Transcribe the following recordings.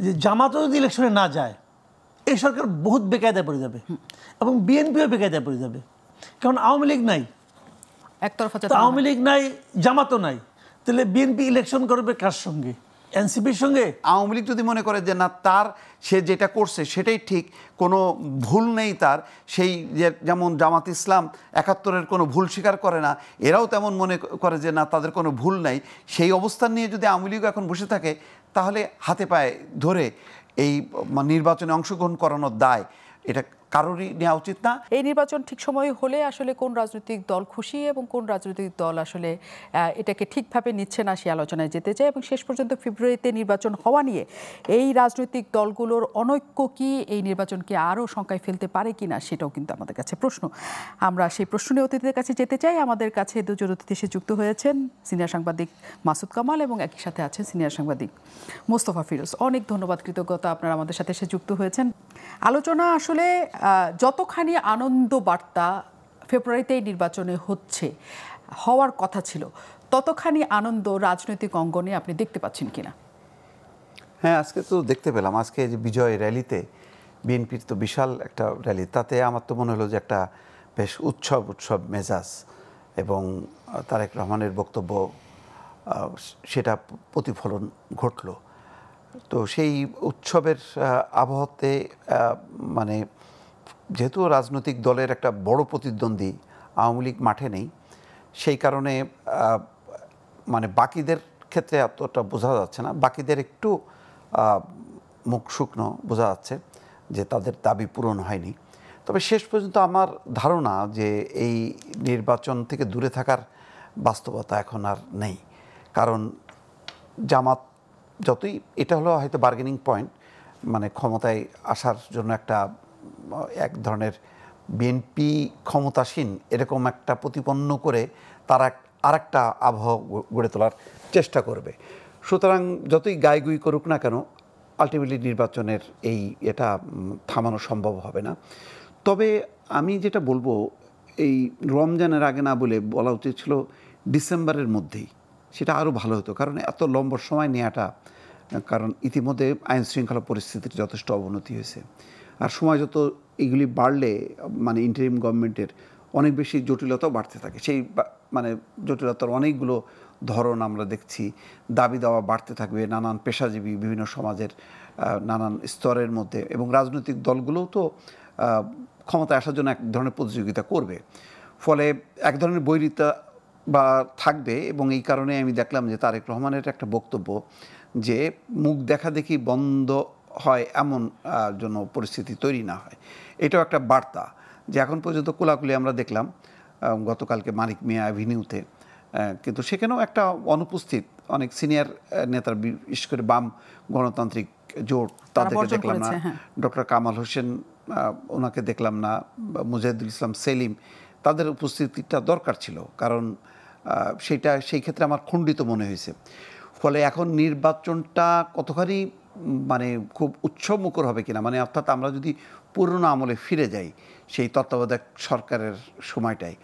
যে জামাতও যদি ইলেকশনে না যায় এই সরকার বহুত বেকায়দায় পড়ে যাবে এবং বিএনপিও বেকায়দায় পড়ে যাবে। কারণ আওয়ামী লীগ নাই, একতরফা আওয়ামী লীগ নাই, জামাতও নাই, তাহলে বিএনপি ইলেকশন করবে কার সঙ্গে? এনসিপির সঙ্গে। আওয়ামী লীগ যদি মনে করে যে না তার সে যেটা করছে সেটাই ঠিক, কোনো ভুল নেই তার, সেই যেমন জামাত ইসলাম ৭১-এর কোনো ভুল স্বীকার করে না, এরাও তেমন মনে করে যে না তাদের কোনো ভুল নাই, সেই অবস্থান নিয়ে যদি আওয়ামী লীগ এখন বসে থাকে তাহলে হাতে পায়ে ধরে এই নির্বাচনে অংশগ্রহণ করানোর দায় এটা কারোরই নেওয়া উচিত না। এই নির্বাচন ঠিক সময়ে হলে আসলে কোন রাজনৈতিক দল খুশি এবং কোন রাজনৈতিক দল আসলে এটাকে ঠিকভাবে নিচ্ছে না সে আলোচনায় যেতে চায়। এবং শেষ পর্যন্ত ফেব্রুয়ারিতে নির্বাচন হওয়া নিয়ে এই রাজনৈতিক দলগুলোর অনৈক্য কি এই নির্বাচনকে আরও শঙ্কায় ফেলতে পারে কি না সেটাও কিন্তু আমাদের কাছে প্রশ্ন। আমরা সেই প্রশ্ন নিয়ে অতিথিদের কাছে যেতে চাই। আমাদের কাছে দুজন অতিথি এসে যুক্ত হয়েছেন, সিনিয়র সাংবাদিক মাসুদ কামাল এবং একই সাথে আছেন সিনিয়র সাংবাদিক মোস্তফা ফিরোজ। অনেক ধন্যবাদ, কৃতজ্ঞতা আপনারা আমাদের সাথে এসে যুক্ত হয়েছেন। আলোচনা আসলে যতখানি আনন্দ বার্তা ফেব্রুয়ারিতে নির্বাচনে হওয়ার কথা ছিল, ততখানি আনন্দ রাজনৈতিক অঙ্গনে আপনি দেখতে পাচ্ছেন কিনা? হ্যাঁ, আজকে তো দেখতে পেলাম। আজকে যে বিজয় র্যালিতে বিএনপির তো বিশাল একটা র্যালি, তাতে আমার তো মনে হলো যে একটা বেশ উৎসব মেজাজ এবং তারেক রহমানের বক্তব্য সেটা প্রতিফলন ঘটল। তো সেই উৎসবের আবহাওয়াতে মানে যেহেতু রাজনৈতিক দলের একটা বড় প্রতিদ্বন্দ্বী আওয়ামী লীগ মাঠে নেই, সেই কারণে মানে বাকিদের ক্ষেত্রে এতটা বোঝা যাচ্ছে না, বাকিদের একটু মুখ শুকনো বোঝা যাচ্ছে যে তাদের দাবি পূরণ হয়নি। তবে শেষ পর্যন্ত আমার ধারণা যে এই নির্বাচন থেকে দূরে থাকার বাস্তবতা এখন আর নেই। কারণ জামাত যতই, এটা হলো হয়তো বার্গেনিং পয়েন্ট, মানে ক্ষমতায় আসার জন্য এক ধরনের বিএনপি ক্ষমতাসীন এরকম একটা প্রতিপন্ন করে তারা আরেকটা আবহাওয়া গড়ে তোলার চেষ্টা করবে। সুতরাং যতই গাইগুই করুক না কেন, আলটিমেটলি নির্বাচনের এটা থামানো সম্ভব হবে না। তবে আমি যেটা বলবো, এই রমজানের আগে না বলা উচিত ছিল ডিসেম্বরের মধ্যেই, সেটা আরও ভালো হতো। কারণ এত লম্বা সময় নেওয়াটা, কারণ ইতিমধ্যে আইন শৃঙ্খলা পরিস্থিতির যথেষ্ট অবনতি হয়েছে, আর সময় যত এগুলি বাড়লে মানে ইন্টারিম গভর্নমেন্টের অনেক বেশি জটিলতাও বাড়তে থাকে। সেই মানে জটিলতার অনেকগুলো ধরন আমরা দেখছি, দাবি দাওয়া বাড়তে থাকবে নানান পেশাজীবী বিভিন্ন সমাজের নানান স্তরের মধ্যে, এবং রাজনৈতিক দলগুলোও তো ক্ষমতায় আসার জন্য এক ধরনের প্রতিযোগিতা করবে, ফলে এক ধরনের বৈরিতা বা থাকবে। এবং এই কারণে আমি দেখলাম যে তারেক রহমানের একটা বক্তব্য যে মুখ দেখা দেখি বন্ধ হয় এমন জন্য পরিস্থিতি তৈরি না হয়, এটাও একটা বার্তা। যে এখন পর্যন্ত কোলাকুলি আমরা দেখলাম গতকালকে মানিক মিয়া অ্যাভিনিউতে, কিন্তু সেখানেও একটা অনুপস্থিত অনেক সিনিয়র নেতার, বিশেষ করে বাম গণতান্ত্রিক জোট, তাদেরকে দেখলাম না। ডক্টর কামাল হোসেন ওনাকে দেখলাম না, মুজাহিদুল ইসলাম সেলিম, তাদের উপস্থিতিটা দরকার ছিল, কারণ সেই ক্ষেত্রে আমার খণ্ডিত মনে হয়েছে। ফলে এখন নির্বাচনটা কতখানি মানে খুব উৎসবমুখর হবে কিনা, মানে অর্থাৎ আমরা যদি পুরনো আমলে ফিরে যাই সেই তত্ত্বাবধায়ক সরকারের সময়টায়,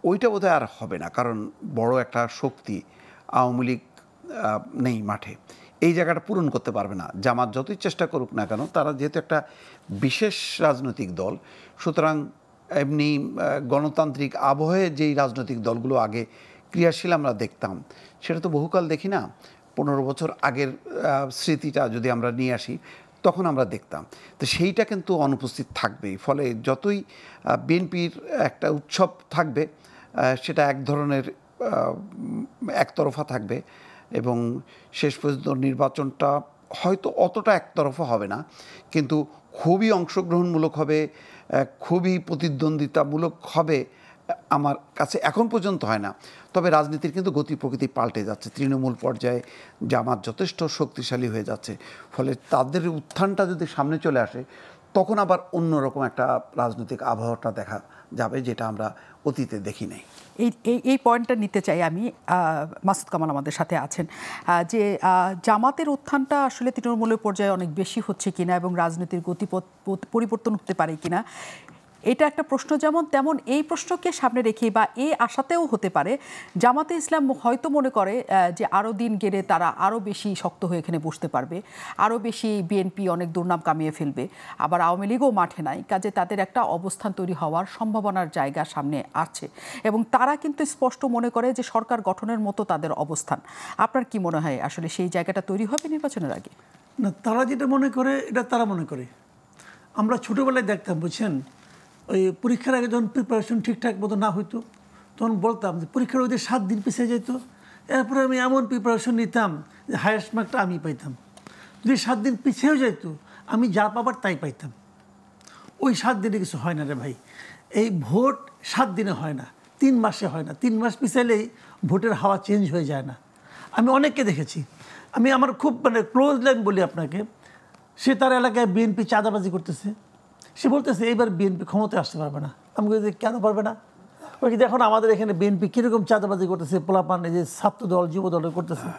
ওইটা বোধহয় আর হবে না। কারণ বড় একটা শক্তি আওয়ামী লীগ নেই মাঠে, এই জায়গাটা পূরণ করতে পারবে না। জামাত যতই চেষ্টা করুক না কেন, তারা যেহেতু একটা বিশেষ রাজনৈতিক দল, সুতরাং এমনি গণতান্ত্রিক আবহে যেই রাজনৈতিক দলগুলো আগে ক্রিয়াশীল আমরা দেখতাম, সেটা তো বহুকাল দেখি না। 15 বছর আগের স্মৃতিটা যদি আমরা নিয়ে আসি, তখন আমরা দেখতাম, তো সেইটা কিন্তু অনুপস্থিত থাকবেই। ফলে যতই বিএনপির একটা উৎসব থাকবে, সেটা এক ধরনের একতরফা থাকবে, এবং শেষ পর্যন্ত নির্বাচনটা হয়তো অতটা একতরফা হবে না, কিন্তু খুবই অংশগ্রহণমূলক হবে, খুবই প্রতিদ্বন্দ্বিতামূলক হবে আমার কাছে এখন পর্যন্ত হয় না। তবে রাজনীতির কিন্তু গতি প্রকৃতি পাল্টে যাচ্ছে, তৃণমূল পর্যায়ে জামাত যথেষ্ট শক্তিশালী হয়ে যাচ্ছে, ফলে তাদের উত্থানটা যদি সামনে চলে আসে, তখন আবার অন্যরকম একটা রাজনৈতিক আবহাওয়াটা দেখা যাবে, যেটা আমরা অতীতে দেখি নাই। এই পয়েন্টটা নিতে চাই আমি। মাসুদ কামাল আমাদের সাথে আছেন, যে জামাতের উত্থানটা আসলে তৃণমূলের পর্যায়ে অনেক বেশি হচ্ছে কিনা এবং রাজনীতির গতিপথ পরিবর্তন হতে পারে কিনা, এটা একটা প্রশ্ন, যেমন তেমন এই প্রশ্নকে সামনে রেখে বা এই আশাতেও হতে পারে জামাতে ইসলাম হয়তো মনে করে যে আরও দিন গেলে তারা আরও বেশি শক্ত হয়ে এখানে বসতে পারবে, আরও বেশি বিএনপি অনেক দুর্নাম কামিয়ে ফেলবে, আবার আওয়ামী লীগও মাঠে নাই, কাজে তাদের একটা অবস্থান তৈরি হওয়ার সম্ভাবনার জায়গা সামনে আছে এবং তারা কিন্তু স্পষ্ট মনে করে যে সরকার গঠনের মতো তাদের অবস্থান। আপনার কি মনে হয় আসলে সেই জায়গাটা তৈরি হবে নির্বাচনের আগে? না, তারা যেটা মনে করে এটা তারা মনে করে। আমরা ছোটোবেলায় দেখতাম, বুঝছেন, ওই পরীক্ষার আগে যখন প্রিপারেশন ঠিকঠাক মতো না হইতো তখন বলতাম যে পরীক্ষার ওই 7 দিন পিছিয়ে যেত, এরপরে আমি এমন প্রিপারেশন নিতাম যে হায়েস্ট মার্কটা আমি পাইতাম। যদি 7 দিন পিছিয়েও যেত আমি যা পাবার তাই পাইতাম। ওই 7 দিনে কিছু হয় না রে ভাই। এই ভোট 7 দিনে হয় না, 3 মাসে হয় না। 3 মাস পিছাইলেই ভোটের হাওয়া চেঞ্জ হয়ে যায় না। আমি অনেককে দেখেছি। আমি আমার খুব ক্লোজলি আমি বলি আপনাকে, সে তার এলাকায় বিএনপি চাঁদাবাজি করতেছে, সে বলতেছে এইবার বিএনপি ক্ষমতায় আসতে পারবে না। আমি বলছি কেন পারবে না? ওই কি দেখুন আমাদের এখানে বিএনপি কীরকম চাঁদাবাজি করতেছে, পোলাপান এই যে ছাত্র দল যুব দল করতেছে,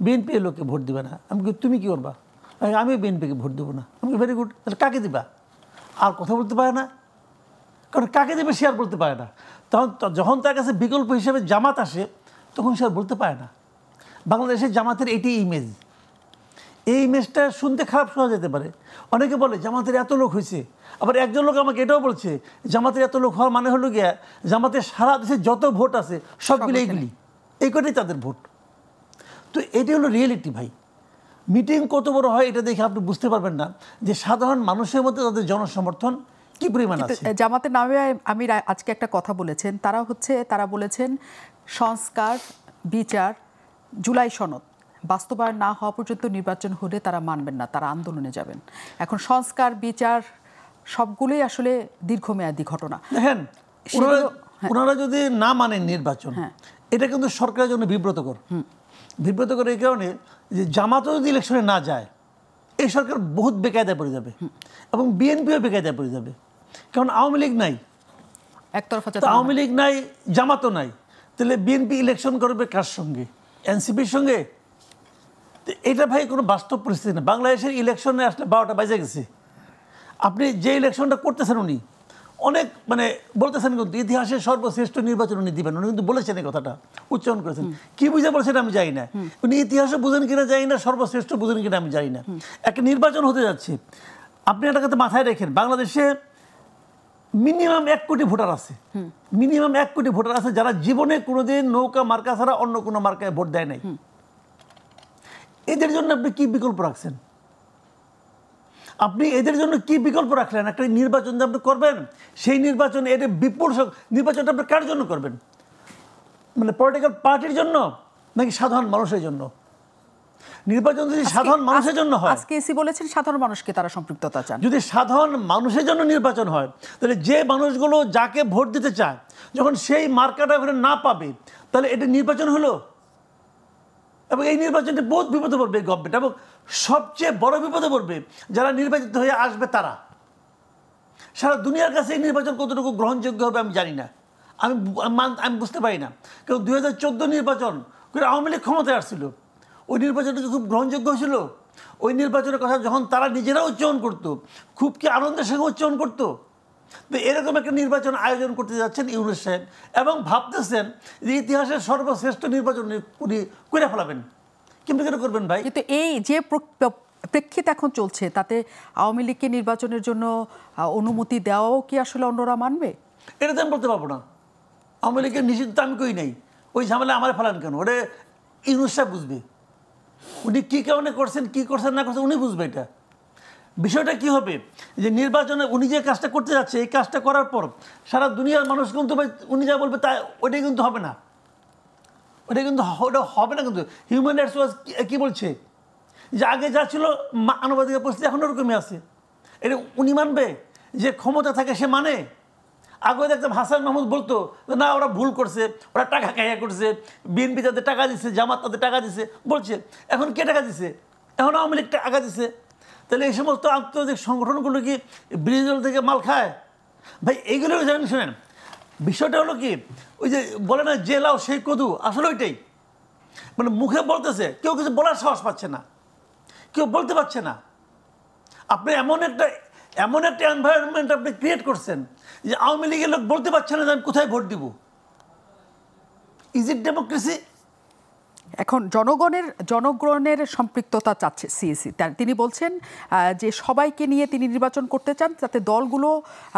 বিএনপি এর লোককে ভোট দিবে না। আমি তুমি কী করবা? আমিও বিএনপিকে ভোট দেবো না। আমি ভেরি গুড, তাহলে কাকে দিবা? আর কথা বলতে পারে না, কারণ কাকে দেবে সে আর বলতে পারে না। তখন যখন তার কাছে বিকল্প হিসেবে জামাত আসে তখন সে আর বলতে পারে না। বাংলাদেশের জামাতের এটি ইমেজ। এই ইমেজটা শুনতে খারাপ শোনা যেতে পারে। অনেকে বলে জামাতের এত লোক হয়েছে, আবার একজন লোক আমাকে এটাও বলছে জামাতের এত লোক হওয়ার মানে হলো গিয়া জামাতের সারা দেশে যত ভোট আছে সবগুলো এইগুলি, এই কটাই তাদের ভোট। তো এটি হলো রিয়েলিটি ভাই। মিটিং কত বড় হয় এটা দেখে আপনি বুঝতে পারবেন না যে সাধারণ মানুষের মধ্যে তাদের জনসমর্থন কি পরিমাণ আছে। জামাতের নামে আমি আজকে একটা কথা বলেছেন, তারা বলেছেন সংস্কার, বিচার, জুলাই সনদ বাস্তবায়ন না হওয়া পর্যন্ত নির্বাচন হলে তারা মানবেন না, তারা আন্দোলনে যাবেন। এখন সংস্কার, বিচার সবগুলোই আসলে দীর্ঘমেয়াদী ঘটনা। দেখেন, ওনারা যদি না মানেন নির্বাচন, এটা কিন্তু সরকারের জন্য বিব্রতকর। বিব্রতকর এই কারণে যে জামাতও যদি ইলেকশনে না যায় এই সরকার বহুত বেকায়দায় পড়ে যাবে এবং বিএনপিও বেকায়দায় পড়ে যাবে। কারণ আওয়ামী লীগ নাই, একতরফা আওয়ামী লীগ নাই, জামাতও নাই, তাহলে বিএনপি ইলেকশন করবে কার সঙ্গে? এনসিপির সঙ্গে। এটা ভাই কোনো বাস্তব পরিস্থিতি না। বাংলাদেশের ইলেকশনে আসলে 12টা বাজে গেছে। আপনি যে ইলেকশনটা করতেছেন উনি অনেক বলতেছেন কিন্তু ইতিহাসের সর্বশ্রেষ্ঠ নির্বাচন উনি দিবেন, উনি কিন্তু বলেছেন এই কথাটা, উচ্চারণ করেছেন। কি বুঝে বলছেন আমি জানি না, উনি ইতিহাসও বুঝেন কিনা জানি না, সর্বশ্রেষ্ঠ বুঝেন কিনা আমি জানি না। একটা নির্বাচন হতে যাচ্ছে, আপনি একটা কথা মাথায় রেখেন, বাংলাদেশে মিনিমাম 1 কোটি ভোটার আছে, মিনিমাম 1 কোটি ভোটার আছে যারা জীবনে কোনোদিন নৌকা মার্কা ছাড়া অন্য কোনো মার্কায় ভোট দেয় নাই। এদের জন্য আপনি কি বিকল্প রাখছেন? আপনি এদের জন্য কি বিকল্প রাখলেন? একটা নির্বাচন যে আপনি করবেন, সেই নির্বাচনে এটা বিপুল নির্বাচনটা আপনি কার জন্য করবেন? পলিটিক্যাল পার্টির জন্য নাকি সাধারণ মানুষের জন্য? নির্বাচন যদি সাধারণ মানুষের জন্য হয়, আজকে এসি বলেছেন সাধারণ মানুষকে তারা সম্পৃক্ততা চান। যদি সাধারণ মানুষের জন্য নির্বাচন হয়, তাহলে যে মানুষগুলো যাকে ভোট দিতে চায় যখন সেই মার্কাটা ওখানে না পাবে, তাহলে এটা নির্বাচন হলো। এবং এই নির্বাচনটা বহুত বিপদে পড়বে গভর্নমেন্ট, এবং সবচেয়ে বড় বিপদে পড়বে যারা নির্বাচিত হয়ে আসবে তারা। সারা দুনিয়ার কাছে এই নির্বাচন কতটুকু গ্রহণযোগ্য হবে আমি জানি না, আমি বুঝতে পারি না। কারণ 2014 নির্বাচন করে আওয়ামী লীগ ক্ষমতায় আসছিল, ওই নির্বাচনটা খুব গ্রহণযোগ্য হয়েছিল। ওই নির্বাচনের কথা যখন তারা নিজেরা উচ্চারণ করতো, খুব কি আনন্দের সঙ্গে উচ্চারণ করতো। তো এরকম একটা নির্বাচন আয়োজন করতে যাচ্ছেন ইউনূস সাহেব, এবং ভাবতেছেন যে ইতিহাসের সর্বশ্রেষ্ঠ নির্বাচন উনি করে ফেলাবেন। কিন্তু কেন করবেন ভাই? কিন্তু এই যে প্রেক্ষিত এখন চলছে, তাতে আওয়ামী লীগকে নির্বাচনের জন্য অনুমতি দেওয়াও কি আসলে অন্যরা মানবে? এটা তো আমি বলতে পারবো না। আওয়ামী লীগের নিষিদ্ধ আমি কই নাই, ওই ঝামেলা আমার ফেলান কেন? ওটা ইউনূস সাহেব বুঝবে, উনি কী কারণে করছেন, কী করছেন না করছেন উনি বুঝবে। এটা বিষয়টা কি হবে যে নির্বাচনে উনি যে কাজটা করতে যাচ্ছে, এই কাজটা করার পর সারা দুনিয়ার মানুষ কিন্তু উনি যা বলবে তা ওইটাই কিন্তু হবে না, ওটা কিন্তু ওটা হবে না। কিন্তু হিউম্যান রাইটস ওয়াচ কী বলছে যে আগে যা ছিল মানবাধিকার পরিস্থিতি এখন ওরকমই আছে। এটা উনি মানবে যে ক্ষমতা থাকে সে মানে? আগে দেখতাম হাসান মাহমুদ বলতো না ওরা ভুল করছে, ওরা টাকা খাইয়া করছে, বিএনপি তাদের টাকা দিচ্ছে, জামাত তাদের টাকা দিচ্ছে বলছে। এখন কে টাকা দিছে? এখন আওয়ামী লীগ টাকা দিছে। তাহলে এই সমস্ত আন্তর্জাতিক সংগঠনগুলো কি ব্রিজল থেকে মাল খায়? ভাই এইগুলো জানেন, শোনেন বিষয়টা হলো কি, ওই যে বলে না যে লাও সেই কদু, আসলে ওইটাই। মুখে বলতেছে, কেউ কিছু বলার সাহস পাচ্ছে না, কেউ বলতে পারছে না। আপনি এমন একটা এমন একটা এনভায়রনমেন্ট আপনি ক্রিয়েট করছেন যে আওয়ামী লীগের লোক বলতে পারছে না যে আমি কোথায় ভোট দিব। Is it democracy? এখন জনগণের সম্পৃক্ততা চাচ্ছে সিএসি। তিনি বলছেন যে সবাইকে নিয়ে তিনি নির্বাচন করতে চান, যাতে দলগুলো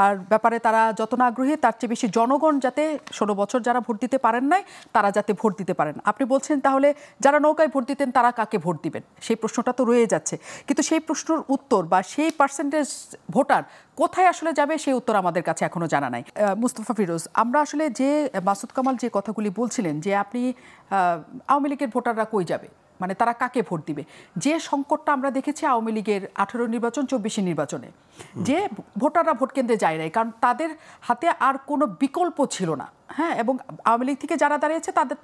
আর ব্যাপারে তারা যত না আগ্রহী তার চেয়ে বেশি জনগণ যাতে 16 বছর যারা ভোট দিতে পারেন নাই তারা যাতে ভোট দিতে পারেন। আপনি বলছেন তাহলে যারা নৌকায় ভোট দিতেন তারা কাকে ভোট দিবেন, সেই প্রশ্নটা তো রয়ে যাচ্ছে। কিন্তু সেই প্রশ্নের উত্তর বা সেই পার্সেন্টেজ ভোটার কোথায় আসলে যাবে সেই উত্তর আমাদের কাছে এখনো জানা নাই। মুস্তফা ফিরোজ, আমরা আসলে যে মাসুদ কামাল যে কথাগুলি বলছিলেন যে আপনি আওয়ামী লীগের ভোটাররা কই যাবে, মানে তারা কাকে ভোট দিবে, যে সংকটটা আমরা দেখেছি আওয়ামী লীগের 18 নির্বাচন 24 নির্বাচনে, যে ভোটাররা ভোট কেন্দ্রে যায় নাই কারণ তাদের হাতে আর কোনো বিকল্প ছিল না। হ্যাঁ, এবং আওয়ামী লীগ থেকে যারা দাঁড়িয়েছে তাদের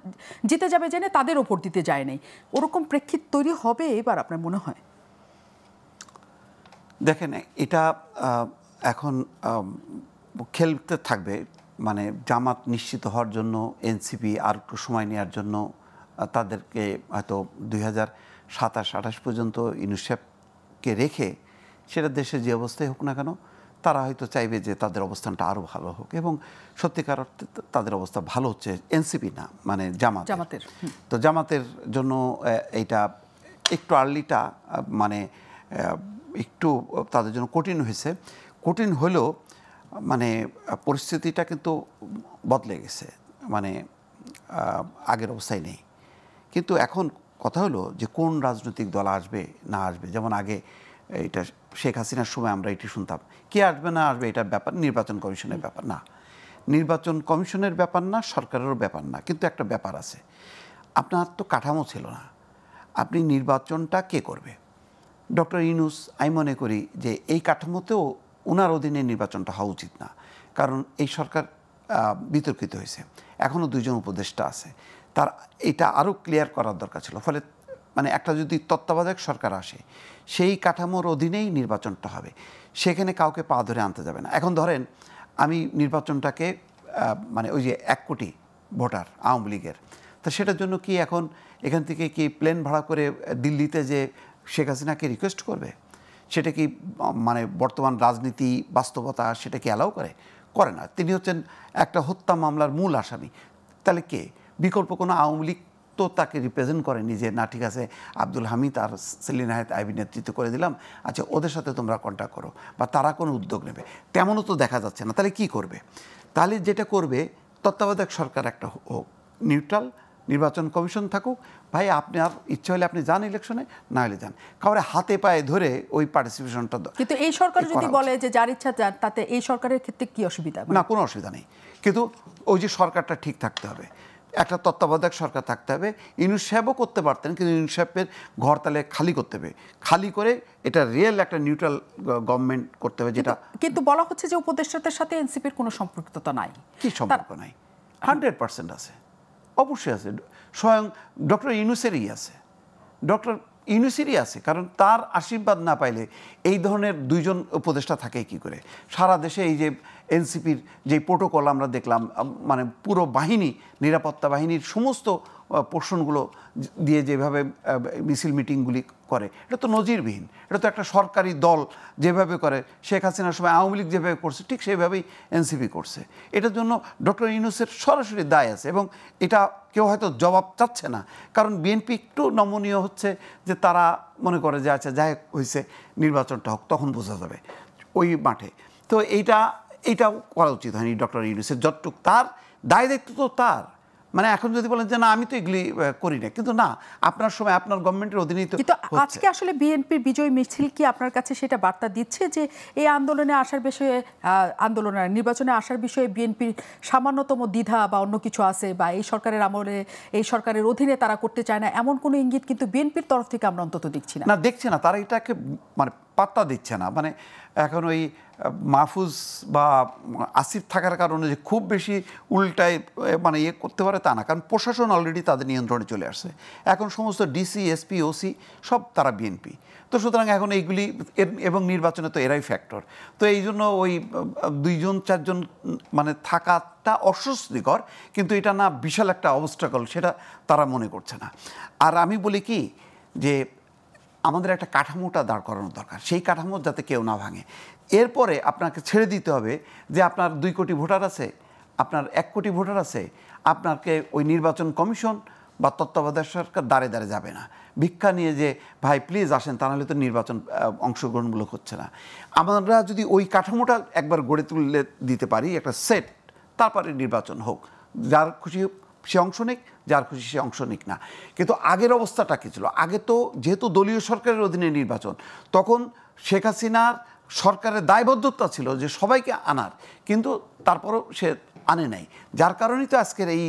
জিতে যাবে জেনে তাদেরও ভোট দিতে যায় নাই। ওরকম প্রেক্ষিত তৈরি হবে এবার আপনার মনে হয়? দেখেন, এটা এখন খেলতে থাকবে, মানে জামাত নিশ্চিত হওয়ার জন্য এনসিপি আর একটু সময় নেওয়ার জন্য তাদেরকে হয়তো 2027-28 পর্যন্ত ইউনিসেফকে রেখে সেটা দেশের যে অবস্থায় হোক না কেন তারা হয়তো চাইবে যে তাদের অবস্থানটা আরও ভালো হোক, এবং সত্যিকার অর্থে তাদের অবস্থা ভালো হচ্ছে, এনসিপি না মানে জামাতের। তো জামাতের জন্য এইটা একটু আর্লিটা মানে একটু তাদের জন্য কঠিন হয়েছে। কঠিন হলেও মানে পরিস্থিতিটা কিন্তু বদলে গেছে, মানে আগের অবস্থায় নেই। কিন্তু এখন কথা হলো যে কোন রাজনৈতিক দল আসবে না আসবে। যেমন আগে এটা শেখ হাসিনার সময় আমরা এটি শুনতাম, কে আসবে না আসবে এটার ব্যাপার নির্বাচন কমিশনের ব্যাপার না, নির্বাচন কমিশনের ব্যাপার না, সরকারেরও ব্যাপার না। কিন্তু একটা ব্যাপার আছে, আপনার তো কাঠামো ছিল না, আপনি নির্বাচনটা কে করবে? ডক্টর ইউনূস, আমি মনে করি যে এই কাঠামোতেও ওনার অধীনে নির্বাচনটা হওয়া উচিত না, কারণ এই সরকার বিতর্কিত হয়েছে, এখনও 2 জন উপদেষ্টা আছে, তার এটা আরও ক্লিয়ার করার দরকার ছিল। ফলে মানে একটা যদি তত্ত্বাবধায়ক সরকার আসে সেই কাঠামোর অধীনেই নির্বাচনটা হবে, সেখানে কাউকে পা ধরে আনতে যাবে না। এখন ধরেন আমি নির্বাচনটাকে মানে ওই যে 1 কোটি ভোটার আওয়ামী লীগের, তো সেটার জন্য কি এখন এখান থেকে কি প্লেন ভাড়া করে দিল্লিতে যে শেখ হাসিনাকে রিকোয়েস্ট করবে? সেটা কি মানে বর্তমান রাজনীতি বাস্তবতা সেটা কি অ্যালাউ করে না? তিনি হচ্ছেন একটা হত্যা মামলার মূল আসামি। তাহলে কে বিকল্প? কোনো আওয়ামী লীগ তো তাকে রিপ্রেজেন্ট করেনি যে না ঠিক আছে আব্দুল হামিদ আর সেলিনা হায়াত আইবি নেতৃত্ব করে দিলাম, আচ্ছা ওদের সাথে তোমরা কন্ট্যাক্ট করো, বা তারা কোনো উদ্যোগ নেবে, তেমনও তো দেখা যাচ্ছে না। তাহলে কি করবে? তাহলে যেটা করবে তত্ত্বাবধায়ক সরকার একটা হোক, নিউট্রাল নির্বাচন কমিশন থাকুক, ভাই আপনার ইচ্ছা হলে আপনি যান ইলেকশনে, না হলে যান, কাউরে হাতে পায়ে ধরে ওই পার্টিসিপেশনটা। কিন্তু এই সরকার যদি বলে যে যার ইচ্ছা যান, তাতে এই সরকারের ক্ষেত্রে কি অসুবিধা? না, কোনো অসুবিধা নেই, কিন্তু ওই যে সরকারটা ঠিক থাকতে হবে, একটা তত্ত্বাবধায়ক সরকার থাকতে হবে। ইউনূস সাহেবও করতে পারতেন, কিন্তু ইউনূস সাহেবের ঘর তাহলে খালি করতে হবে, খালি করে এটা রিয়েল একটা নিউট্রাল গভর্নমেন্ট করতে হবে। যেটা কিন্তু বলা হচ্ছে যে উপদেষ্টাদের সাথে এনসিপির কোনো সম্পৃক্ততা নাই। কি সম্পর্ক নাই? 100% আছে, অবশ্যই আছে। স্বয়ং ডক্টর ইউনূসেরই আছে, ডক্টর ইউনূসেরই আছে, কারণ তার আশীর্বাদ না পাইলে এই ধরনের 2 জন উপদেষ্টা থাকে কি করে? সারা দেশে এই যে এনসিপির যে প্রোটোকল আমরা দেখলাম, মানে পুরো বাহিনী, নিরাপত্তা বাহিনীর সমস্ত পোর্শনগুলো দিয়ে যেভাবে মিছিল মিটিংগুলি করে, এটা তো নজিরবিহীন। এটা তো একটা সরকারি দল যেভাবে করে, শেখ হাসিনার সময় আওয়ামী লীগ যেভাবে করছে ঠিক সেইভাবেই এনসিপি করছে। এটার জন্য ডক্টর ইউনূসের সরাসরি দায় আছে, এবং এটা কেউ হয়তো জবাব চাচ্ছে না, কারণ বিএনপি একটু নমনীয় হচ্ছে যে তারা মনে করে যে আচ্ছা যাই হয়েছে নির্বাচনটা হোক, তখন বোঝা যাবে ওই মাঠে। তো এইটাও করা উচিত হয়নি ডক্টর ইউনূসের। যতটুক তার দায় দায়িত্ব তো তার, মানে এখন যদি বলেন যে না আমি তো এগুলি করি না, কিন্তু না, আপনার সময় আপনার গভর্নমেন্টের অধীনেই তো। কিন্তু আজকে আসলে বিএনপির বিজয় মিছিল কি আপনার কাছে সেটা বার্তা দিচ্ছে যে এই আন্দোলনে আসার বিষয়ে, নির্বাচনে আসার বিষয়ে বিএনপির সামান্যতম দ্বিধা বা অন্য কিছু আছে, বা এই সরকারের আমলে এই সরকারের অধীনে তারা করতে চায় না, এমন কোনো ইঙ্গিত কিন্তু বিএনপির তরফ থেকে আমরা অন্তত দেখছি না। দেখছি না, তারা এটাকে মানে পাত্তা দিচ্ছে না। মানে এখন ওই মাহফুজ বা আসিফ থাকার কারণে যে খুব বেশি উল্টায় মানে ইয়ে করতে পারে তা না, কারণ প্রশাসন অলরেডি তাদের নিয়ন্ত্রণে চলে আসছে। এখন সমস্ত ডিসি, এসপি, ওসি সব তারা বিএনপি। তো সুতরাং এখন এইগুলি এবং নির্বাচনে তো এরাই ফ্যাক্টর। তো এই জন্য ওই 2 জন 4 জন মানে থাকাটা অস্বস্তিকর, কিন্তু এটা না বিশাল একটা অবস্ট্রাকল, সেটা তারা মনে করছে না। আর আমি বলি কি যে আমাদের একটা কাঠামোটা দাঁড় করানো দরকার, সেই কাঠামো যাতে কেউ না ভাঙে। এরপরে আপনাকে ছেড়ে দিতে হবে যে আপনার 2 কোটি ভোটার আছে, আপনার 1 কোটি ভোটার আছে, আপনাকে ওই নির্বাচন কমিশন বা তত্ত্বাবধায়ক সরকার দাঁড়ে দাঁড়ে যাবে না ভিক্ষা নিয়ে যে ভাই প্লিজ আসেন, তা নাহলে তো নির্বাচন অংশগ্রহণমূলক হচ্ছে না। আমরা যদি ওই কাঠামোটা একবার গড়ে তুলে দিতে পারি, একটা সেট, তারপরে নির্বাচন হোক, যার খুশি সে অংশ নিক, যার খুশি সে অংশ নিক না। কিন্তু আগের অবস্থাটা কী ছিল? আগে তো যেহেতু দলীয় সরকারের অধীনে নির্বাচন, তখন শেখ হাসিনার সরকারের দায়বদ্ধতা ছিল যে সবাইকে আনার, কিন্তু তারপরও সে আনে নাই, যার কারণেই তো আজকের এই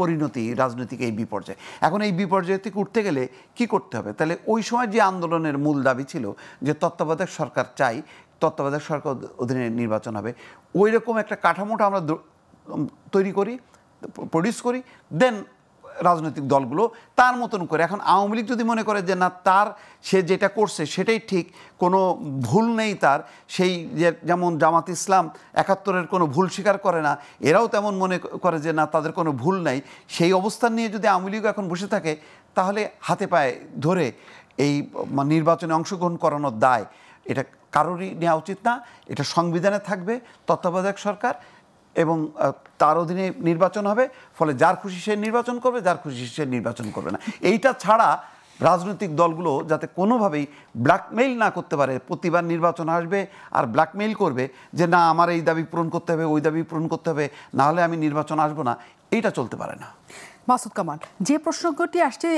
পরিণতি, রাজনৈতিক এই বিপর্যয়। এখন এই বিপর্যয় থেকে উঠতে গেলে কি করতে হবে? তাহলে ওই সময় যে আন্দোলনের মূল দাবি ছিল যে তত্ত্বাবধায়ক সরকার চাই, তত্ত্বাবধায়ক সরকার অধীনে নির্বাচন হবে, ওই রকম একটা কাঠামোটা আমরা তৈরি করি, প্রডিউস করি, দেন রাজনৈতিক দলগুলো তার মতন করে। এখন আওয়ামী লীগ যদি মনে করে যে না, তার সে যেটা করছে সেটাই ঠিক, কোনো ভুল নেই তার, সেই যেমন জামাত ইসলাম ৭১-এর কোনো ভুল স্বীকার করে না, এরাও তেমন মনে করে যে না, তাদের কোনো ভুল নাই, সেই অবস্থান নিয়ে যদি আওয়ামী লীগ এখন বসে থাকে, তাহলে হাতে পায়ে ধরে এই নির্বাচনে অংশগ্রহণ করানোর দায় এটা কারোরই নেওয়া উচিত না। এটা সংবিধানে থাকবে, তত্ত্বাবধায়ক সরকার এবং তার অধীনে নির্বাচন হবে, ফলে যার খুশি সে নির্বাচন করবে, যার খুশি সে নির্বাচন করবে না। এইটা ছাড়া রাজনৈতিক দলগুলো যাতে কোনোভাবেই ব্ল্যাকমেইল না করতে পারে, প্রতিবার নির্বাচন আসবে আর ব্ল্যাকমেইল করবে যে না, আমার এই দাবি পূরণ করতে হবে, ওই দাবি পূরণ করতে হবে, না হলে আমি নির্বাচন আসবো না, এইটা চলতে পারে না। মাসুদ কামাল, যে প্রসঙ্গটি আসছে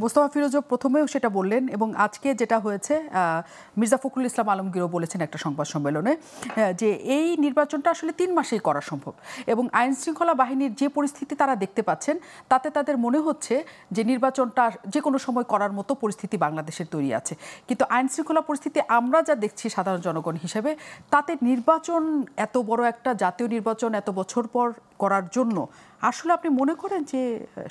মোস্তফা ফিরোজও প্রথমেও সেটা বললেন এবং আজকে যেটা হয়েছে মির্জা ফখরুল ইসলাম আলমগীরও বলেছেন একটা সংবাদ সম্মেলনে যে এই নির্বাচনটা আসলে 3 মাসেই করা সম্ভব এবং আইন শৃঙ্খলা বাহিনীর যে পরিস্থিতি তারা দেখতে পাচ্ছেন, তাতে তাদের মনে হচ্ছে যে নির্বাচনটা যে কোনো সময় করার মতো পরিস্থিতি বাংলাদেশের তৈরি আছে। কিন্তু আইন শৃঙ্খলা পরিস্থিতি আমরা যা দেখছি সাধারণ জনগণ হিসেবে, তাতে নির্বাচন, এত বড় একটা জাতীয় নির্বাচন এত বছর পর করার জন্য আসলে আপনি মনে করেন যে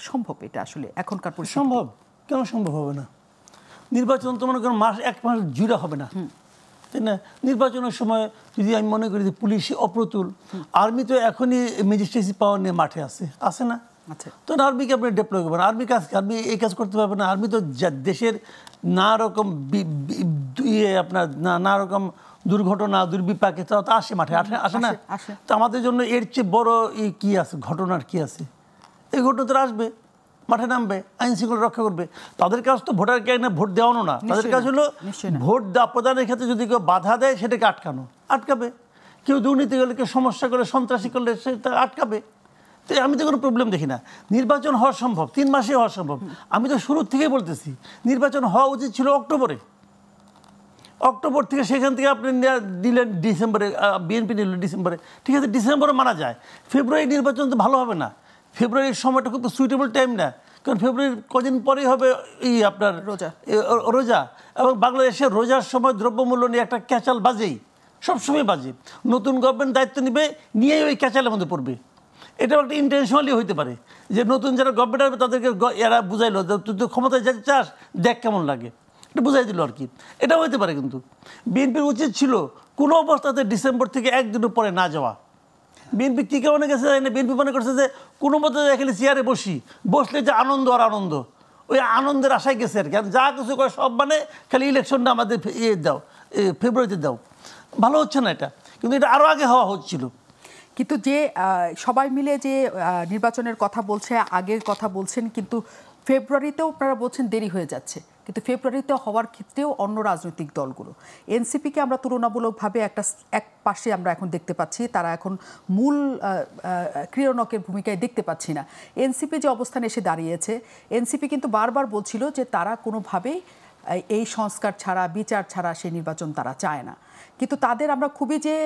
সম্ভব? এটা আসলে এখনকার পরিস্থিতি সম্ভব? কেন সম্ভব হবে না? নির্বাচন তো মনে করেন 1 মাস জুড়ে হবে না, তাই না? নির্বাচনের সময় যদি আমি মনে করি যে পুলিশ অপ্রতুল, আর্মি তো এখনই ম্যাজিস্ট্রেসি পাওয়ার নিয়ে মাঠে আছে না? তো আর্মিকে আপনি ডেপ্লয় করবেন, আর্মি এই কাজ করতে পারবে না। আর্মি তো দেশের না রকম আপনার না রকম দুর্ঘটনা, দুর্বিপাকে তো আসে মাঠে, আসে না? তো আমাদের জন্য এর চেয়ে বড় কি আছে, ঘটনার কি আছে? এই ঘটনা তো আসবে, মাঠে নামবে, আইন শৃঙ্খলা রক্ষা করবে। তাদের কাজ তো ভোটারকে এনে ভোট দেওয়ানো না, তাদের কাজ হলো ভোট প্রদানের ক্ষেত্রে যদি কেউ বাধা দেয় সেটাকে আটকাবে। কেউ দুর্নীতি করলে, কেউ সমস্যা করলে, সন্ত্রাসী করলে সেটা আটকাবে। তো আমি তো কোনো প্রবলেম দেখি না। নির্বাচন হওয়া সম্ভব, 3 মাসে হওয়া সম্ভব। আমি তো শুরু থেকেই বলতেছি নির্বাচন হওয়া উচিত ছিল অক্টোবর থেকে, সেখান থেকে আপনি দিলেন ডিসেম্বরে, বিএনপি নিল ডিসেম্বরে, ঠিক আছে, ডিসেম্বরে মানা যায়। ফেব্রুয়ারি নির্বাচন তো ভালো হবে না, ফেব্রুয়ারির সময়টা খুব সুইটেবল টাইম না, কারণ ফেব্রুয়ারির কদিন পরেই হবে আপনার রোজা, এবং বাংলাদেশের রোজার সময় দ্রব্যমূল্য নিয়ে একটা ক্যাচাল বাজেই, সবসময় বাজে। নতুন গভর্নমেন্ট দায়িত্ব নিয়েই ওই ক্যাচালের মধ্যে পড়বে। এটাও একটা ইন্টেনশনালি হইতে পারে যে নতুন যারা গভর্নমেন্ট আসবে তাদেরকে এরা বুঝাইলো তুই তো ক্ষমতায় যেতে চাস, দেখ কেমন লাগে, এটা বুঝাই দিল আর কি। এটা হইতে পারে। কিন্তু বিএনপির উচিত ছিল কোনো অবস্থাতে ডিসেম্বর থেকে একদিনের পরে না যাওয়া। বিএনপি কী কারণে গেছে জানি না, বিএনপি মনে করছে যে কোনো মতো এখানে চেয়ারে বসলে যে আনন্দ আর আনন্দ, ওই আনন্দের আশায় গেছে আর কি। যা কিছু করে সব মানে খালি ইলেকশনটা আমাদের দাও, ফেব্রুয়ারিতে দাও, ভালো হচ্ছে না এটা। কিন্তু এটা আরও আগে হওয়া হচ্ছিল। কিন্তু যে সবাই মিলে যে নির্বাচনের কথা বলছে, আগের কথা বলছেন, কিন্তু ফেব্রুয়ারিতেও আপনারা বলছেন দেরি হয়ে যাচ্ছে, কিন্তু ফেব্রুয়ারিতে হওয়ার ক্ষেত্রেও অন্য রাজনৈতিক দলগুলো, এনসিপিকে আমরা তুলনামূলকভাবে এক পাশে আমরা এখন দেখতে পাচ্ছি, তারা এখন মূল ক্রীড়নকের ভূমিকায় দেখতে পাচ্ছি না। এনসিপি যে অবস্থানে এসে দাঁড়িয়েছে, এনসিপি কিন্তু বারবার বলছিল যে তারা কোনোভাবেই এই সংস্কার ছাড়া, বিচার ছাড়া সেই নির্বাচন তারা চায় না। কিন্তু তাদের আমরা খুবই যে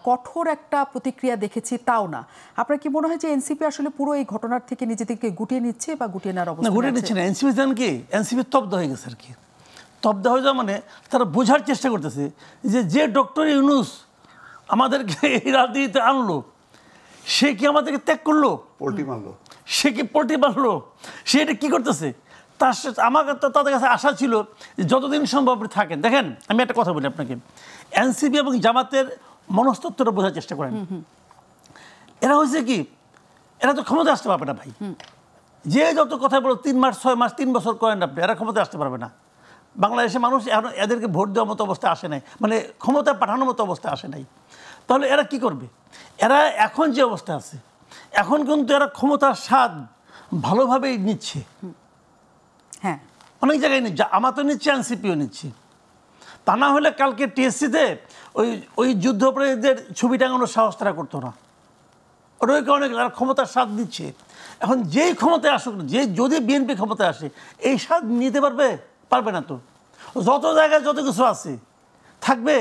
কঠোর একটা প্রতিক্রিয়া দেখেছি তাও না। আপনার কি মনে হয় যে এনসিপি আসলে পুরো এই ঘটনার থেকে নিজেদেরকে গুটিয়ে নিচ্ছে বা গুটিয়ে নেওয়ার অবস্থা? গুটিয়ে নিচ্ছে না, এনসিপি জানেন কি, এনসিপি স্তব্ধ হয়ে গেছে আর কি। স্তব্ধ হয়ে যাওয়া মানে তারা বোঝার চেষ্টা করতেছে যে ডক্টর ইউনূস আমাদেরকে এই রাজনীতিতে আনলো, সে কি আমাদেরকে ত্যাগ করলো, সে কি পোল্ট্রি মারলো, সে এটা কী করতেছে। আমাকে তো তাদের কাছে আশা ছিল যে যতদিন সম্ভব আপনি থাকেন। দেখেন আমি একটা কথা বলি আপনাকে, এনসিপি এবং জামাতের মনস্তত্ত্বটা বোঝার চেষ্টা করেন। এরা হয়েছে কি, এরা তো ক্ষমতা আসতে পারবে না ভাই। যে যত কথা বলো 3 মাস 6 মাস 3 বছর করেন আপনি, এরা ক্ষমতা আসতে পারবে না। বাংলাদেশের মানুষ এখন এদেরকে ভোট দেওয়ার মতো অবস্থা আসে নাই, মানে ক্ষমতা পাঠানোর মতো অবস্থা আসে নাই। তাহলে এরা কি করবে? এরা এখন যে অবস্থা আছে, এখন কিন্তু এরা ক্ষমতার স্বাদ ভালোভাবেই নিচ্ছে। হ্যাঁ, অনেক জায়গায় নিচ্ছে, আমার তো নিচ্ছে, এনসিপিও নিচ্ছে। তা না হলে কালকে টিএসসিতে ওই যুদ্ধাপরাধীদের ছবি টাঙানোর সাহস তারা করতো না। ওই কারণে তারা ক্ষমতার স্বাদ দিচ্ছে। এখন যেই ক্ষমতায় আসুক না, যদি বিএনপি ক্ষমতায় আসে, এই স্বাদ নিতে পারবে না। তো যত জায়গায় যত কিছু আছে থাকবে।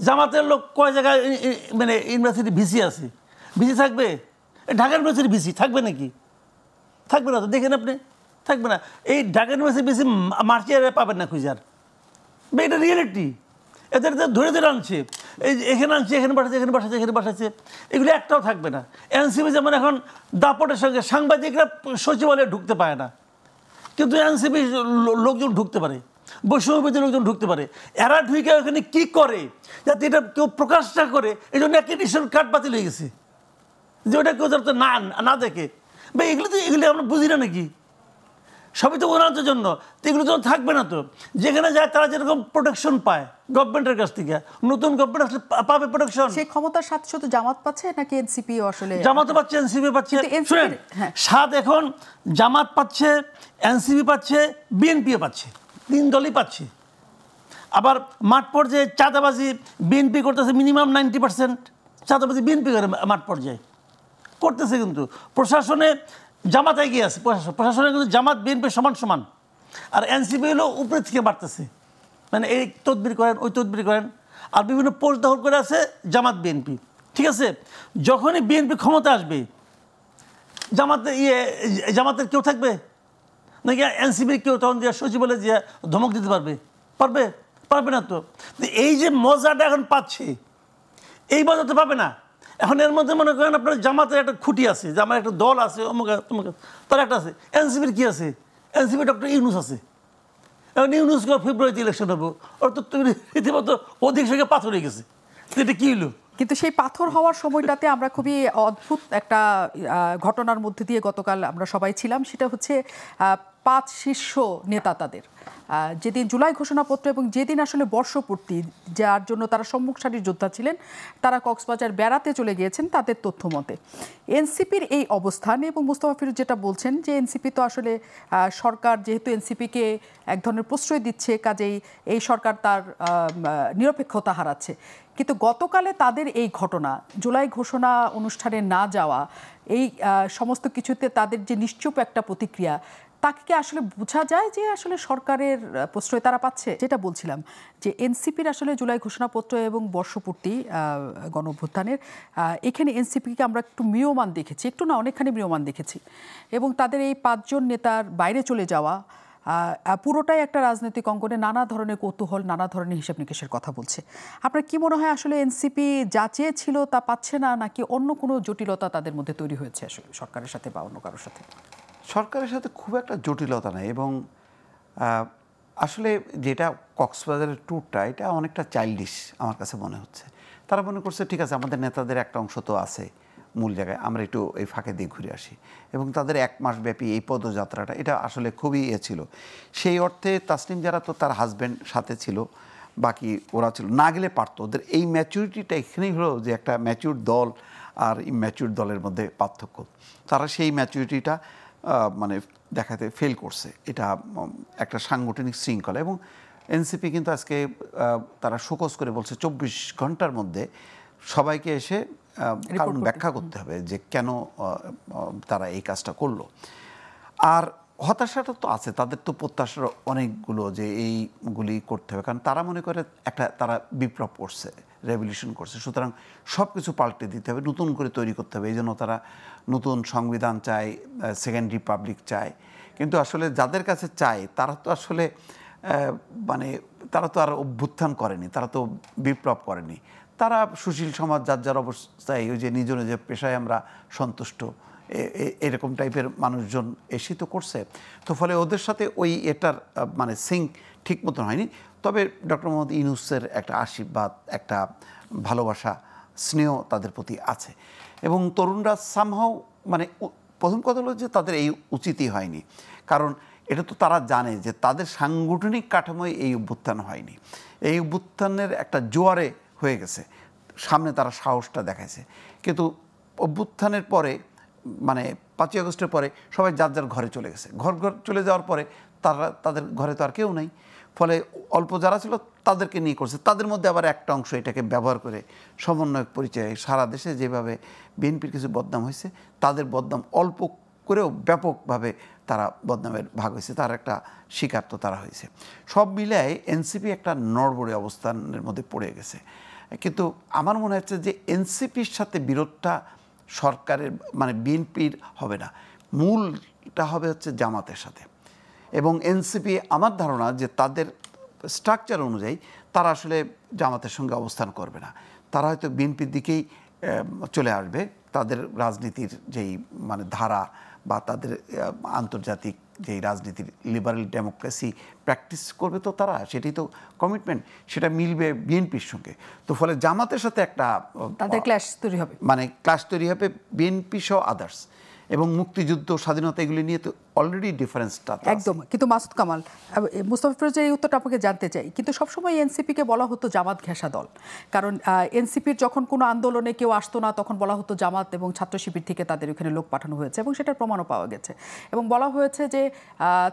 জামাতের লোক কয় জায়গায় মানে ইউনিভার্সিটি ভিসি আছে, ভিসি থাকবে? ঢাকা ইউনিভার্সিটি ভিসি থাকবে নাকি? থাকবে না তো, দেখেন আপনি, থাকবে না। এই ঢাকা ইউনিভার্সিটি ভিসি মার্চিয়ারে পাবেন না খুঁজার। এটা রিয়েলিটি। এদের ধরে আনছে, এই এখানে আনছে, এখানে বাসাচ্ছে, এখানে বাসাচ্ছে, এগুলো একটাও থাকবে না। এনসিপি যেমন এখন দাপটের সঙ্গে সাংবাদিকরা সচিবালয়ে ঢুকতে পারে না, কিন্তু এনসিপি লোকজন ঢুকতে পারে, বৈষম্যবিরোধী লোকজন ঢুকতে পারে। এরা ঢুকে ওখানে কী করে যাতে এটা কেউ প্রকাশ না করে, এই জন্য অ্যাক্রেডিটেশন কার্ড বাতিল হয়ে গেছে, যে ওটা কেউ যাতে না দেখে। বা এগুলো আমরা বুঝি না নাকি? সবই তো উন্নয়নের জন্য। তো এগুলো যখন থাকবে না, তো যেখানে যায় তারা যেরকম প্রোটেকশন পায় গভর্নমেন্টের কাছ থেকে, নতুন গভর্নমেন্ট আসলে পাবে প্রোটেকশন। সেই ক্ষমতার স্বাদ শুধু জামাত পাচ্ছে নাকি এনসিপি? আসলে জামাত পাচ্ছে, এনসিপি পাচ্ছে। শুনেন, স্বাদ এখন জামাত পাচ্ছে, এনসিপি পাচ্ছে, বিএনপিও পাচ্ছে, 3 দলই পাচ্ছে। আবার মাঠ পর্যায়ে চাঁদাবাজি বিএনপি করতেছে, মিনিমাম 90% চাঁদাবাজি বিএনপি করে মাঠ পর্যায়ে করতেছে। কিন্তু প্রশাসনে জামাত এগিয়ে আছে, প্রশাসনে কিন্তু জামাত বিএনপি সমান। আর এনসিপি হলো উপরে থেকে বাড়তেছে, মানে এই তদবির করেন, ওই তদবির করেন, আর বিভিন্ন পোস্ট দখল করে আছে জামাত বিএনপি। ঠিক আছে, যখনই বিএনপি ক্ষমতা আসবে, জামাতের কেউ থাকবে নাকি? এনসিপির কেউ তখন যে সচিবালয়ে যে ধমক দিতে পারবে না। তো এই যে মজাটা এখন পাচ্ছে, এই মজা তো পাবে না। এখন এর মধ্যে মনে করেন আপনার জামাতের একটা খুঁটি আছে, যে আমার একটা দল আছে, তার একটা আছে। এনসিপির কি আছে? এনসিপি ডক্টর ইউনূস আছে। এখন ইউনূসকে ফেব্রুয়ারিতে ইলেকশন হবে, ওর তো রীতিমতো অধিক সঙ্গে পাথর হয়ে গেছে। এটা কি হলো? কিন্তু সেই পাথর হওয়ার সময়টাতে আমরা খুবই অদ্ভুত একটা ঘটনার মধ্যে দিয়ে গতকাল আমরা সবাই ছিলাম। সেটা হচ্ছে 5 শীর্ষ নেতা তাদের যেদিন জুলাই ঘোষণাপত্র এবং যেদিন আসলে বর্ষপূর্তি, যার জন্য তারা সম্মুখ সারির যোদ্ধা ছিলেন, তারা কক্সবাজার বেড়াতে চলে গিয়েছেন তাদের তথ্য মতে। এনসিপির এই অবস্থান, এবং মুস্তফা ফিরোজ যেটা বলছেন যে এনসিপি তো আসলে সরকার যেহেতু এনসিপিকে এক ধরনের প্রশ্রয় দিচ্ছে, কাজেই এই সরকার তার নিরপেক্ষতা হারাচ্ছে। কিন্তু গতকালে তাদের এই ঘটনা, জুলাই ঘোষণা অনুষ্ঠানে না যাওয়া, এই সমস্ত কিছুতে তাদের যে নিশ্চুপ একটা প্রতিক্রিয়া, তাকে কি আসলে বোঝা যায় যে আসলে সরকারের প্রশ্রয় তারা পাচ্ছে? যেটা বলছিলাম যে এনসিপির আসলে জুলাই ঘোষণাপত্র এবং বর্ষপূর্তি গণঅভ্যুত্থানের, এখানে এনসিপিকে আমরা একটু ম্রিয়মান দেখেছি, একটু না অনেকখানি ম্রিয়মান দেখেছি। এবং তাদের এই 5 জন নেতার বাইরে চলে যাওয়া পুরোটাই একটা রাজনৈতিক অঙ্গনে নানা ধরনের কৌতূহল, নানা ধরনের হিসাব নিকেশের কথা বলছে। আপনার কি মনে হয় আসলে এনসিপি যা চেয়েছিল তা পাচ্ছে না, নাকি অন্য কোনো জটিলতা তাদের মধ্যে তৈরি হয়েছে আসলে সরকারের সাথে বা অন্য কারোর সাথে? সরকারের সাথে খুব একটা জটিলতা নাই। এবং আসলে যেটা কক্সবাজারের ট্যুরটা, এটা অনেকটা চাইল্ডিশ আমার কাছে মনে হচ্ছে। তারা মনে করছে ঠিক আছে, আমাদের নেতাদের একটা অংশ তো আছে মূল জায়গায়, আমরা একটু এই ফাঁকে দিয়ে ঘুরে আসি। এবং তাদের 1 মাস ব্যাপী এই পদযাত্রাটা, এটা আসলে খুবই ছিল। সেই অর্থে তাসনিম যারা, তো তার হাজব্যান্ড সাথে ছিল, বাকি ওরা ছিল, না গেলে পারতো। ওদের এই ম্যাচুরিটিটা এখানেই হলো যে একটা ম্যাচিউর দল আর ইম্যাচিউর দলের মধ্যে পার্থক্য। তারা সেই ম্যাচুরিটিটা মানে দেখাতে ফেল করছে। এটা একটা সাংগঠনিক শৃঙ্খলা। এবং এনসিপি কিন্তু আজকে তারা শোকজ করে বলছে 24 ঘন্টার মধ্যে সবাইকে এসে কারণ ব্যাখ্যা করতে হবে যে কেন তারা এই কাজটা করলো। আর হতাশাটা তো আছে, তাদের তো প্রত্যাশার অনেকগুলো যে এইগুলি করতে হবে, কারণ তারা মনে করে একটা তারা বিপ্লব করছে, রেভলিউশন করছে, সুতরাং সব কিছু পাল্টে দিতে হবে, নতুন করে তৈরি করতে হবে। এই জন্য তারা নতুন সংবিধান চায়, সেকেন্ড রিপাবলিক চায়। কিন্তু আসলে যাদের কাছে চায় তারা তো আসলে মানে তারা তো আর অভ্যুত্থান করেনি, তারা তো বিপ্লব করেনি। তারা সুশীল সমাজ, যার অবস্থায়, ওই যে নিজ নিজের পেশায় আমরা সন্তুষ্ট, এরকম টাইপের মানুষজন এসে তো করছে। তো ফলে ওদের সাথে ওই এটার মানে সিঙ্ক ঠিক মতন হয়নি। তবে ডক্টর মোহাম্মদ ইউনূসের একটা আশীর্বাদ, একটা ভালোবাসা, স্নেহ তাদের প্রতি আছে। এবং তরুণরা সামহাও, মানে প্রথম কথা হলো যে তাদের এই উচিতই হয়নি, কারণ এটা তো তারা জানে যে তাদের সাংগঠনিক কাঠামোয় এই অভ্যুত্থান হয়নি, এই অভ্যুত্থানের একটা জোয়ারে হয়ে গেছে, সামনে তারা সাহসটা দেখাইছে। কিন্তু অভ্যুত্থানের পরে মানে 5ই আগস্টের পরে সবাই যার যার ঘরে চলে গেছে, ঘর চলে যাওয়ার পরে তাদের ঘরে তো আর কেউ নাই, ফলে অল্প যারা ছিল তাদেরকে নিয়ে করছে। তাদের মধ্যে আবার একটা অংশ এটাকে ব্যবহার করে সমন্বয়ক পরিচয়ে সারা দেশে যেভাবে বিএনপির কিছু বদনাম হয়েছে, তাদের বদনাম অল্প করেও ব্যাপকভাবে তারা বদনামের ভাগ হয়েছে, তার একটা শিকার তো তারা হয়েছে। সব মিলায় এনসিপি একটা নড়বড়ে অবস্থানের মধ্যে পড়ে গেছে। কিন্তু আমার মনে হচ্ছে যে এনসিপির সাথে বিরোধটা সরকারের মানে বিএনপির হবে না, মূলটা হবে হচ্ছে জামাতের সাথে। এবং এনসিপি আমার ধারণা যে তাদের স্ট্রাকচার অনুযায়ী তারা আসলে জামাতের সঙ্গে অবস্থান করবে না, তারা হয়তো বিএনপির দিকেই চলে আসবে। তাদের রাজনীতির যেই মানে ধারা বা তাদের আন্তর্জাতিক যেই রাজনীতির লিবারেল ডেমোক্রেসি প্র্যাকটিস করবে, তো তারা সেটাই তো কমিটমেন্ট, সেটা মিলবে বিএনপির সঙ্গে। তো ফলে জামাতের সাথে একটা তাদের ক্ল্যাশ তৈরি হবে, মানে ক্লাশ তৈরি হবে বিএনপি সহ আদার্স। এবং মুক্তিযুদ্ধ, স্বাধীনতা এগুলি নিয়ে তো অলরেডি ডিফারেন্সটা একদম। কিন্তু মাসুদ কামাল, মুস্তাফা ফিরোজের এই উত্তরটা আপনাকে জানতে চাই। কিন্তু সবসময় এনসিপিকে বলা হতো জামাত ঘেঁষা দল, কারণ এনসিপির যখন কোনো আন্দোলনে কেউ আসতো না তখন বলা হতো জামাত এবং ছাত্র শিবির থেকে তাদের ওখানে লোক পাঠানো হয়েছে, এবং সেটার প্রমাণও পাওয়া গেছে। এবং বলা হয়েছে যে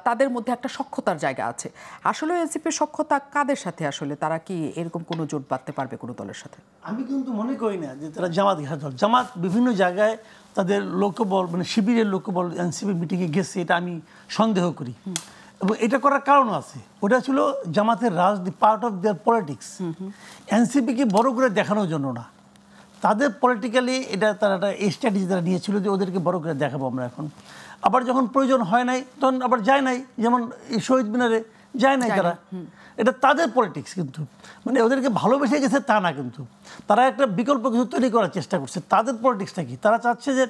তাদের মধ্যে একটা সখ্যতার জায়গা আছে। আসলে এনসিপির সখ্যতা কাদের সাথে? আসলে তারা কি এরকম কোনো জোট বাঁধতে পারবে কোনো দলের সাথে? আমি কিন্তু মনে করি না যে তারা জামাত ঘেঁষা দল। জামাত বিভিন্ন জায়গায় তাদের লোকবল মানে শিবিরের লোকবল এনসিপি মিটিংয়ে গেছে, এটা আমি সন্দেহ করি। এবং এটা করার কারণও আছে, ওটা ছিল জামাতের রাজনীতি, পার্ট অফ দেয়ার পলিটিক্স। এনসিপিকে বড় করে দেখানোর জন্য না, তাদের পলিটিক্যালি এটা তারা একটা স্ট্র্যাটেজি তারা নিয়েছিল যে ওদেরকে বড় করে দেখাবো আমরা এখন। আবার যখন প্রয়োজন হয় নাই তখন আবার যায় নাই, যেমন শহীদ মিনারে যায় নাই তারা। এটা তাদের পলিটিক্স, কিন্তু মানে ওদেরকে ভালোবেসে গেছে তা না, কিন্তু তারা একটা বিকল্প কিছু তৈরি করার চেষ্টা করছে। তাদের পলিটিক্সটা কি, তারা চাচ্ছে যে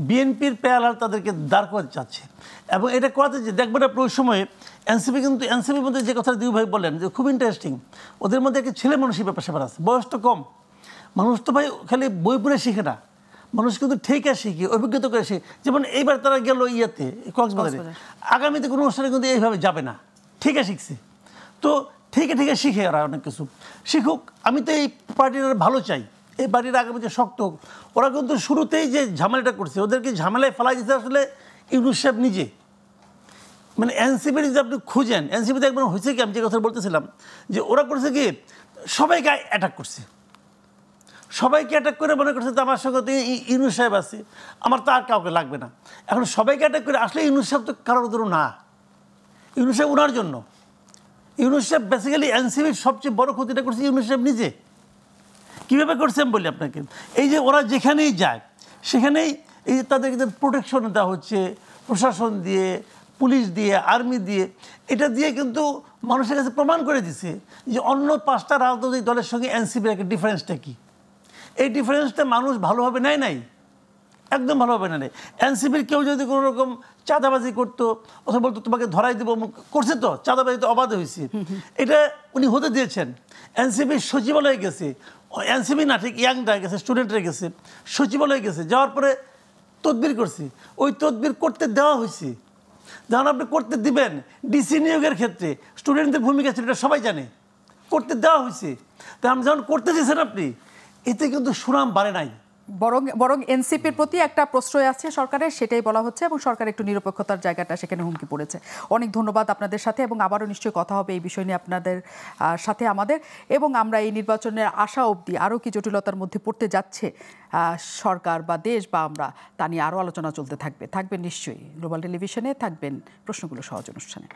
বিএনপির প্যারালাল তাদেরকে দাঁড় করাতে চাচ্ছে। এবং এটা করাতে যে দেখবেন আপনার ওই সময়ে এনসিপি, কিন্তু এনসিপির মধ্যে যে কথা দিউ ভাই বললেন যে খুব ইন্টারেস্টিং, ওদের মধ্যে একটা ছেলে মানুষই ব্যাপার স্যাপার আছে, বয়স তো কম। মানুষ তো ভাই খালি বই পড়ে শিখে না, মানুষ কিন্তু ঠেকে শিখে, অভিজ্ঞতা করে শিখে। যেমন এইবার তারা গেল ইয়েতে কক্সবাজারে, আগামীতে কোনো অনুষ্ঠানে কিন্তু এইভাবে যাবে না, ঠিকই শিখছে। তো ঠিকই শিখে ওরা অনেক কিছু শিখুক। আমি তো এই পার্টির ভালো চাই, এই পার্টির আগামীতে শক্ত হোক। ওরা কিন্তু শুরুতেই যে ঝামেলাটা করছে, ওদেরকে ঝামেলায় ফেলাই দিতে আসলে ইউনূস সাহেব নিজে। মানে এনসিপির যদি আপনি খুঁজেন, এনসিপিতে একবার হয়েছে কি, আমি যে কথা বলতেছিলাম যে ওরা করছে কি সবাইকে অ্যাটাক করছে, সবাইকে অ্যাটাক করে মনে করছে তো আমার সঙ্গে তো ইউনূস সাহেব আছে, আমার তো আর কাউকে লাগবে না। এখন সবাইকে অ্যাটাক করে আসলে ইউনূস সাহেব তো কারোর ধরো না, ইউনূস সাহেব ওনার জন্য। ইউনূস সাহেব বেসিক্যালি এনসিপির সবচেয়ে বড় ক্ষতিটা করছে ইউনূস সাহেব নিজে। কীভাবে করছে আমি বলি আপনাকে, এই যে ওরা যেখানেই যায় সেখানেই এই যে তাদেরকে প্রোটেকশন দেওয়া হচ্ছে প্রশাসন দিয়ে, পুলিশ দিয়ে, আর্মি দিয়ে, এটা দিয়ে কিন্তু মানুষের কাছে প্রমাণ করে দিছে যে অন্য 5টা রাজনৈতিক দলের সঙ্গে এনসিপির একটা ডিফারেন্সটা কী। এই ডিফারেন্সটা মানুষ ভালোভাবে নেয় নাই, একদম ভালোভাবে নেয়। এনসিপির কেউ যদি কোনো রকম চাঁদাবাজি করতো অথবা বলতো তোমাকে ধরাই দেবো, করছে তো চাঁদাবাজি তো অবাধ হয়েছে, এটা উনি হতে দিয়েছেন। এনসিপির সচিবালয়ে গেছে, এনসিপি না ঠিক ইয়াংরা গেছে, স্টুডেন্টরা গেছে, সচিবালয়ে গেছে, যাওয়ার পরে তদবির করছে, ওই তদবির করতে দেওয়া হয়েছে। যখন আপনি করতে দিবেন, ডিসি নিয়োগের ক্ষেত্রে স্টুডেন্টদের ভূমিকা ছিল, এটা সবাই জানে, করতে দেওয়া হয়েছে। তা আপনি যখন করতে দিয়েছেন আপনি, এতে কিন্তু সুনাম বাড়ে নাই, বরং এনসিপির প্রতি একটা প্রশ্রয় আছে সরকারের, সেটাই বলা হচ্ছে, এবং সরকার একটু নিরপেক্ষতার জায়গাটা সেখানে হুমকি পড়েছে। অনেক ধন্যবাদ আপনাদের সাথে, এবং আবারও নিশ্চয়ই কথা হবে এই বিষয় নিয়ে আপনাদের সাথে আমাদের। এবং আমরা এই নির্বাচনের আশা অবধি আরও কি জটিলতার মধ্যে পড়তে যাচ্ছে সরকার বা দেশ বা আমরা, তা নিয়ে আরও আলোচনা চলতে থাকবে নিশ্চয়ই। গ্লোবাল টেলিভিশনে থাকবেন প্রশ্নগুলো সহজ অনুষ্ঠানে।